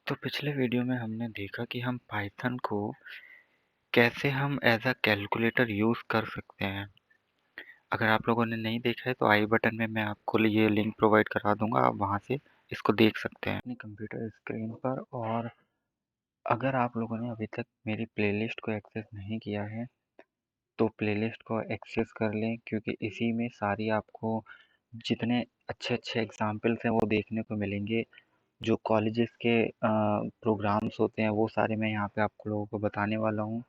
तो पिछले वीडियो में हमने देखा कि हम पाइथन को कैसे हम एज अ कैलकुलेटर यूज़ कर सकते हैं। अगर आप लोगों ने नहीं देखा है तो आई बटन में मैं आपको ये लिंक प्रोवाइड करा दूंगा, आप वहां से इसको देख सकते हैं अपनी कंप्यूटर स्क्रीन पर। और अगर आप लोगों ने अभी तक मेरी प्लेलिस्ट को एक्सेस नहीं किया है तो प्लेलिस्ट को एक्सेस कर लें, क्योंकि इसी में सारी आपको जितने अच्छे अच्छे एग्जाम्पल्स हैं वो देखने को मिलेंगे। जो कॉलेजेस के प्रोग्राम्स होते हैं वो सारे मैं यहाँ पे आप लोगों को बताने वाला हूँ।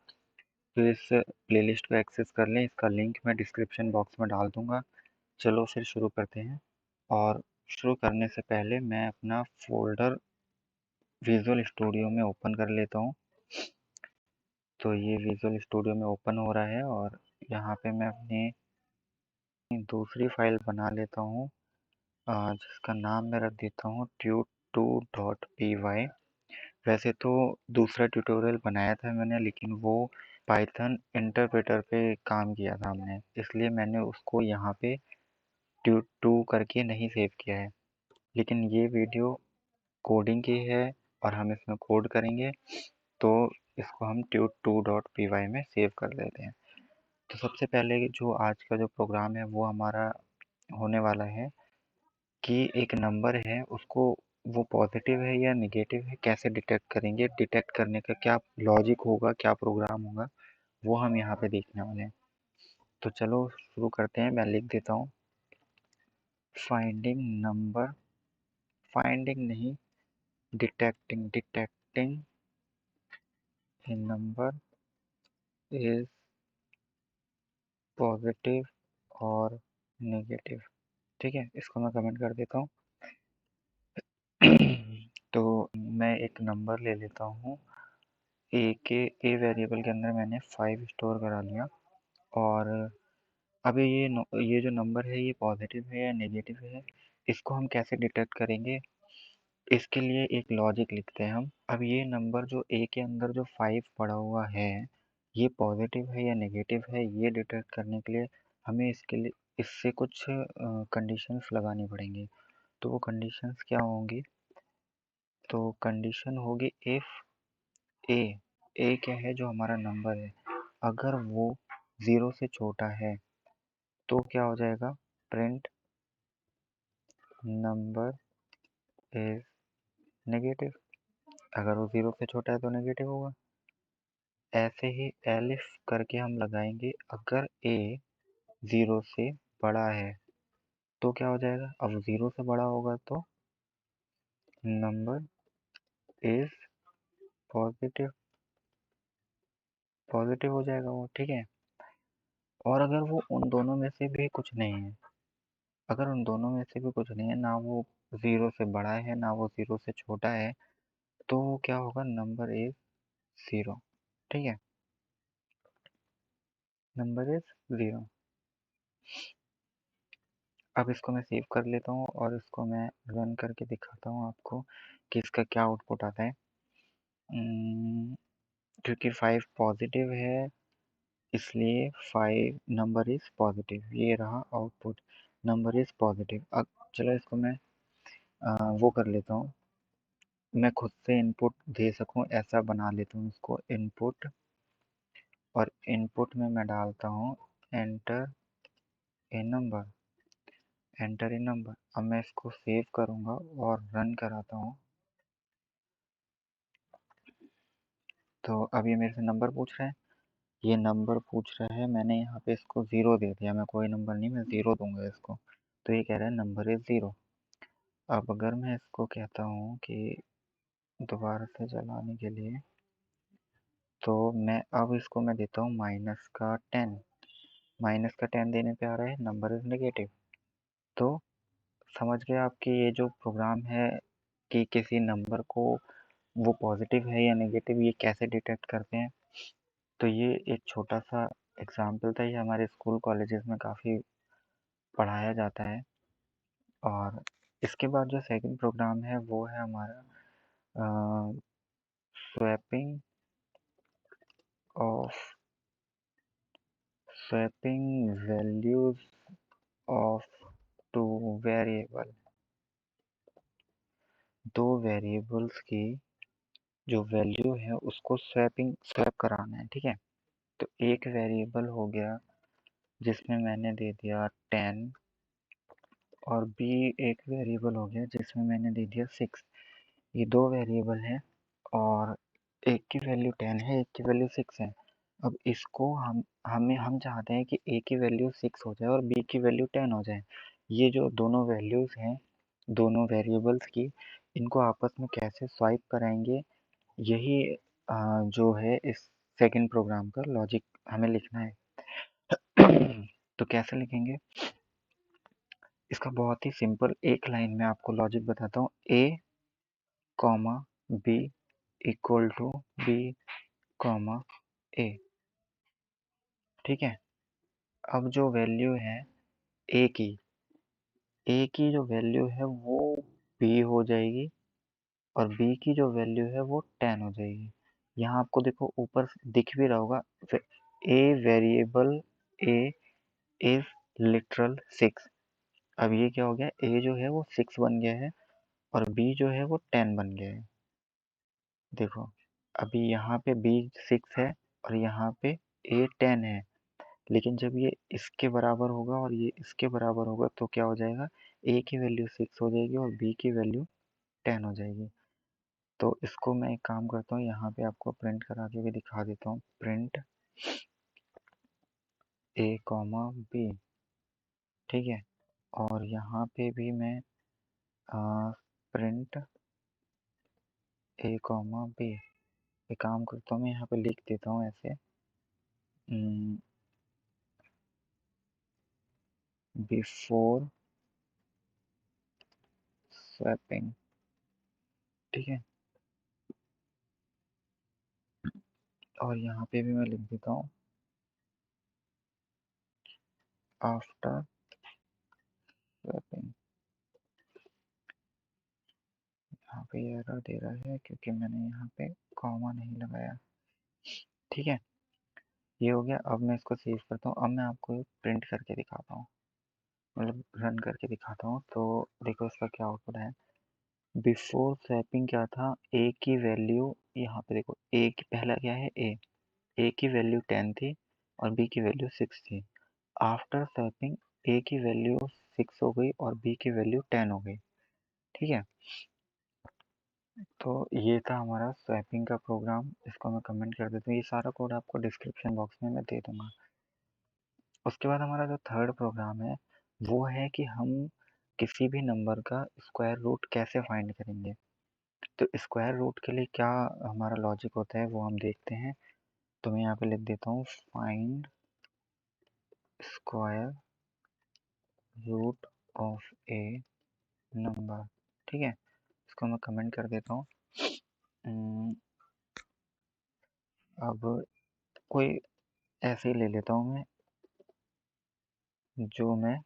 तो इस प्लेलिस्ट को एक्सेस कर लें, इसका लिंक मैं डिस्क्रिप्शन बॉक्स में डाल दूँगा। चलो फिर शुरू करते हैं। और शुरू करने से पहले मैं अपना फ़ोल्डर विज़ुअल स्टूडियो में ओपन कर लेता हूँ। तो ये विज़ुअल स्टूडियो में ओपन हो रहा है और यहाँ पे मैं अपनी दूसरी फ़ाइल बना लेता हूँ, जिसका नाम मैं रख देता हूँ tut2.py। वैसे तो दूसरा ट्यूटोरियल बनाया था मैंने, लेकिन वो पाइथन इंटरप्रेटर पे काम किया था हमने, इसलिए मैंने उसको यहाँ पे ट्यूट2 करके नहीं सेव किया है। लेकिन ये वीडियो कोडिंग की है और हम इसमें कोड करेंगे, तो इसको हम tut2.py में सेव कर देते हैं। तो सबसे पहले जो आज का जो प्रोग्राम है वो हमारा होने वाला है कि एक नंबर है उसको वो पॉजिटिव है या नेगेटिव है कैसे डिटेक्ट करेंगे। डिटेक्ट करने का क्या लॉजिक होगा, क्या प्रोग्राम होगा, वो हम यहाँ पे देखने वाले हैं। तो चलो शुरू करते हैं। मैं लिख देता हूँ फाइंडिंग नंबर, फाइंडिंग नहीं, detecting A number is positive और नेगेटिव। ठीक है, इसको मैं कमेंट कर देता हूँ। तो मैं एक नंबर ले लेता हूँ। ए वेरिएबल के अंदर मैंने 5 स्टोर करा लिया। और अब ये जो नंबर है ये पॉजिटिव है या नेगेटिव है, इसको हम कैसे डिटेक्ट करेंगे। इसके लिए एक लॉजिक लिखते हैं हम। अब ये नंबर जो ए के अंदर जो 5 पड़ा हुआ है, ये पॉजिटिव है या नेगेटिव है, ये डिटेक्ट करने के लिए हमें इसके लिए इससे कुछ कंडीशंस लगानी पड़ेंगी। तो वो कंडीशंस क्या होंगी? तो कंडीशन होगी इफ़ ए, ए क्या है जो हमारा नंबर है, अगर वो 0 से छोटा है तो क्या हो जाएगा, प्रिंट नंबर इज नेगेटिव। अगर वो 0 से छोटा है तो नेगेटिव होगा। ऐसे ही एलिफ करके हम लगाएंगे, अगर ए 0 से बड़ा है तो क्या हो जाएगा, अब 0 से बड़ा होगा तो नंबर इज पॉजिटिव, पॉजिटिव हो जाएगा वो। ठीक है। और अगर वो उन दोनों में से भी कुछ नहीं है, अगर उन दोनों में से भी कुछ नहीं है, ना वो 0 से बड़ा है ना वो 0 से छोटा है, तो क्या होगा, नंबर इज 0। ठीक है, नंबर इज 0। अब इसको मैं सेव कर लेता हूँ और इसको मैं रन करके दिखाता हूँ आपको कि इसका क्या आउटपुट आता है। क्योंकि 5 पॉजिटिव है इसलिए 5 नंबर इज पॉजिटिव, ये रहा आउटपुट, नंबर इज पॉजिटिव। अब चलो इसको मैं वो कर लेता हूँ, मैं खुद से इनपुट दे सकूँ ऐसा बना लेता हूँ इसको इनपुट। और इनपुट में मैं डालता हूँ enter a number, enter a number. अब मैं इसको सेव करूँगा और रन कराता हूँ। तो अब ये मेरे से नंबर पूछ रहा है, ये नंबर पूछ रहा है, मैंने यहाँ पे इसको 0 दे दिया, मैं कोई नंबर नहीं, मैं 0 दूंगा इसको। तो ये कह रहा है नंबर इज 0। अब अगर मैं इसको कहता हूँ कि दोबारा से चलाने के लिए, तो मैं अब इसको मैं देता हूँ -10। -10 देने पे आ रहा है नंबर इज नेगेटिव। तो समझ गए आपकी ये जो प्रोग्राम है कि किसी नंबर को वो पॉजिटिव है या नेगेटिव ये कैसे डिटेक्ट करते हैं। तो ये एक छोटा सा एग्जाम्पल था, ये हमारे स्कूल कॉलेजेस में काफ़ी पढ़ाया जाता है। और इसके बाद जो सेकंड प्रोग्राम है वो है हमारा swapping of swapping values of two variable. दो वेरिएबल्स की जो वैल्यू है उसको स्वैप कराना है, ठीक है। तो एक वेरिएबल हो गया जिसमें मैंने दे दिया 10 और बी एक वेरिएबल हो गया जिसमें मैंने दे दिया 6। ये दो वेरिएबल है और एक की वैल्यू 10 है, एक की वैल्यू 6 है। अब इसको हम चाहते हैं कि ए की वैल्यू 6 हो जाए और बी की वैल्यू 10 हो जाए। ये जो दोनों वैल्यूज़ हैं दोनों वेरिएबल्स की, इनको आपस में कैसे स्वाइप कराएंगे, यही जो है इस सेकंड प्रोग्राम का लॉजिक हमें लिखना है। तो कैसे लिखेंगे इसका, बहुत ही सिंपल एक लाइन में आपको लॉजिक बताता हूँ। A comma B equal to B comma A, ठीक है। अब जो वैल्यू है ए की जो वैल्यू है वो बी हो जाएगी और बी की जो वैल्यू है वो 10 हो जाएगी। यहाँ आपको देखो ऊपर दिख भी रहा होगा, a variable A is literal 6। अब ये क्या हो गया, ए जो है वो 6 बन गया है और बी जो है वो 10 बन गया है। देखो अभी यहाँ पे बी 6 है और यहाँ पे ए 10 है, लेकिन जब ये इसके बराबर होगा और ये इसके बराबर होगा तो क्या हो जाएगा, ए की वैल्यू 6 हो जाएगी और बी की वैल्यू 10 हो जाएगी। तो इसको मैं एक काम करता हूँ, यहाँ पे आपको प्रिंट करा के भी दिखा देता हूँ। प्रिंट ए कॉमा बी, ठीक है। और यहाँ पे भी मैं प्रिंट ए कॉमा बी, एक काम करता हूँ मैं यहाँ पे लिख देता हूँ ऐसे, बिफोर स्वैपिंग, ठीक है। और यहाँ पे भी मैं लिख देता हूँ आफ्टर स्वैपिंग। यहाँ पे एरर दे रहा है क्योंकि मैंने यहाँ पे कॉमा नहीं लगाया, ठीक है। ये हो गया। अब मैं इसको सेव करता हूँ। अब मैं आपको प्रिंट करके दिखाता हूँ, मतलब रन करके दिखाता हूँ। तो देखो इसका क्या आउटपुट है। बिफोर स्वैपिंग क्या था, ए की वैल्यू, यहाँ पे देखो ए की पहला क्या है, ए की वैल्यू 10 थी और बी की वैल्यू 6 थी। आफ्टर स्वैपिंग ए की वैल्यू 6 हो गई और बी की वैल्यू 10 हो गई, ठीक है। तो ये था हमारा स्वैपिंग का प्रोग्राम। इसको मैं कमेंट कर देता हूँ, ये सारा कोड आपको डिस्क्रिप्शन बॉक्स में मैं दे दूंगा। उसके बाद हमारा जो थर्ड प्रोग्राम है वो है कि हम किसी भी नंबर का स्क्वायर रूट कैसे फाइंड करेंगे। तो स्क्वायर रूट के लिए क्या हमारा लॉजिक होता है वो हम देखते हैं। तो मैं यहाँ पे लिख देता हूँ find square root of a number, ठीक है। इसको मैं कमेंट कर देता हूँ। अब कोई ऐसे ही ले लेता हूँ मैं जो मैं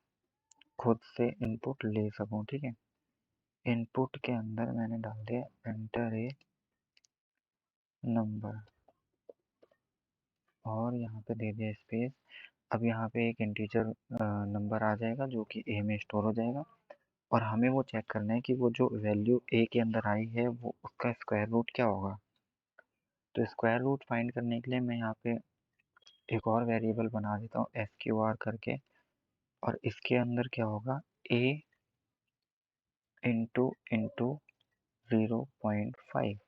खुद से इनपुट ले सकूँ, ठीक है। इनपुट के अंदर मैंने डाल दिया एंटर ए नंबर और यहाँ पे दे दिया स्पेस। अब यहाँ पे एक इंटीजर नंबर आ जाएगा जो कि ए में स्टोर हो जाएगा और हमें वो चेक करना है कि वो जो वैल्यू ए के अंदर आई है वो उसका स्क्वायर रूट क्या होगा। तो स्क्वायर रूट फाइंड करने के लिए मैं यहाँ पे एक और वेरिएबल बना देता हूँ SQR करके, और इसके अंदर क्या होगा, ए इंटू 0.5।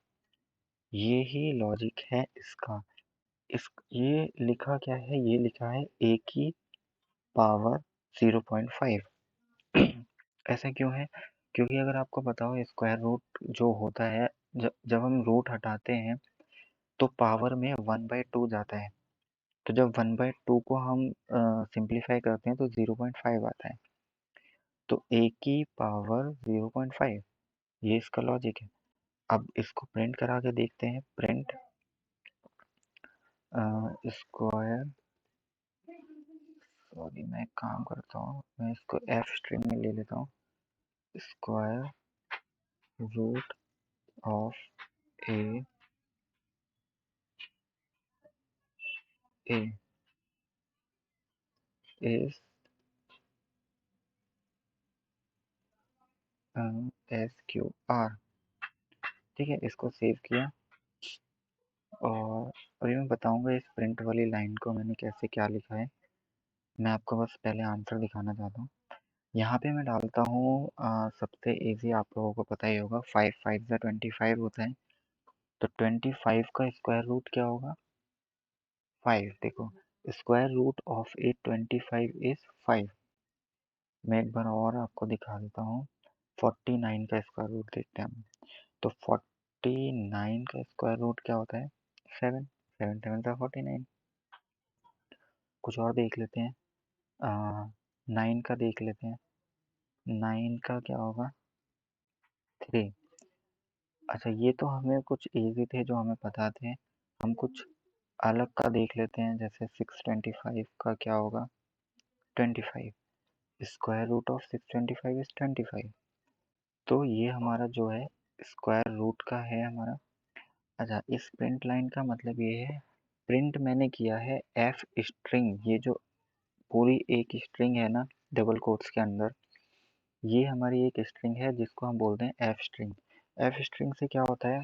ये ही लॉजिक है इसका। ये लिखा क्या है, ये लिखा है ए की पावर 0.5। ऐसा क्यों है, क्योंकि अगर आपको पता हो स्क्वायर रूट जो होता है, जब हम रूट हटाते हैं तो पावर में 1/2 जाता है। तो जब 1/2 को हम सिंप्लीफाई करते हैं तो 0.5 आता है। तो ए की पावर 0.5, ये इसका लॉजिक है। अब इसको प्रिंट करा के देखते हैं। प्रिंट स्क्वायर, सॉरी मैं एक काम करता हूँ, मैं इसको एफ स्ट्रिंग में ले लेता हूँ। Square root of A is SQR, ठीक है। इसको सेव किया और अभी मैं बताऊंगा इस प्रिंट वाली लाइन को मैंने कैसे क्या लिखा है। मैं आपको बस पहले आंसर दिखाना चाहता हूँ। यहाँ पे मैं डालता हूँ सबसे इजी, आप लोगों को पता ही होगा, 5 5 ज़ा 25 होता है। तो 25 का स्क्वायर रूट क्या होगा? 5। देखो, स्क्वायर रूट ऑफ 825 इज 5। मैं एक बार और आपको दिखा देता हूँ। 49 का स्क्वायर रूट देखते हैं हम। तो 49 का स्क्वायर रूट क्या होता है? 7। 7 7 ज़ा 49। कुछ और देख लेते हैं। 9 का देख लेते हैं। 9 का क्या होगा? 3। अच्छा, ये तो हमें कुछ इजी थे जो हमें पता थे। हम कुछ अलग का देख लेते हैं, जैसे 625 का क्या होगा? 25। Square root of 625 is 25। तो ये हमारा जो है स्क्वायर रूट का है हमारा। अच्छा, इस प्रिंट लाइन का मतलब ये है, प्रिंट मैंने किया है एफ स्ट्रिंग। ये जो पूरी एक स्ट्रिंग है ना डबल कोट्स के अंदर, ये हमारी एक स्ट्रिंग है जिसको हम बोलते हैं एफ स्ट्रिंग। एफ स्ट्रिंग से क्या होता है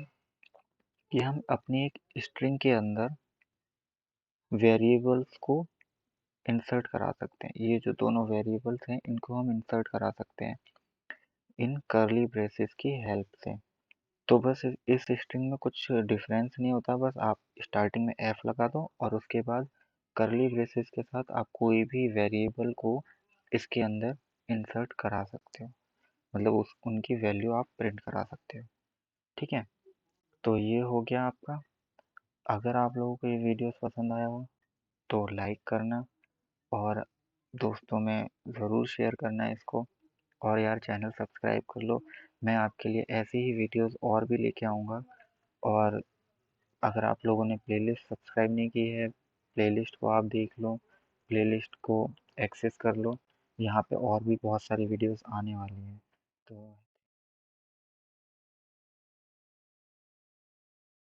कि हम अपनी एक स्ट्रिंग के अंदर वेरिएबल्स को इंसर्ट करा सकते हैं। ये जो दोनों वेरिएबल्स हैं इनको हम इंसर्ट करा सकते हैं इन कर्ली ब्रेसेस की हेल्प से। तो बस इस स्ट्रिंग में कुछ डिफरेंस नहीं होता, बस आप स्टार्टिंग में एफ लगा दो और उसके बाद कर्ली ब्रेसेस के साथ आप कोई भी वेरिएबल को इसके अंदर इंसर्ट करा सकते हो, मतलब उस उनकी वैल्यू आप प्रिंट करा सकते हो। ठीक है, तो ये हो गया आपका। अगर आप लोगों को ये वीडियोस पसंद आया हो तो लाइक करना, और दोस्तों में ज़रूर शेयर करना है इसको। और यार, चैनल सब्सक्राइब कर लो, मैं आपके लिए ऐसी ही वीडियोस और भी लेके आऊँगा। और अगर आप लोगों ने प्लेलिस्ट सब्सक्राइब नहीं की है, प्लेलिस्ट को आप देख लो, प्लेलिस्ट को एक्सेस कर लो। यहाँ पे और भी बहुत सारी वीडियोस आने वाली हैं। तो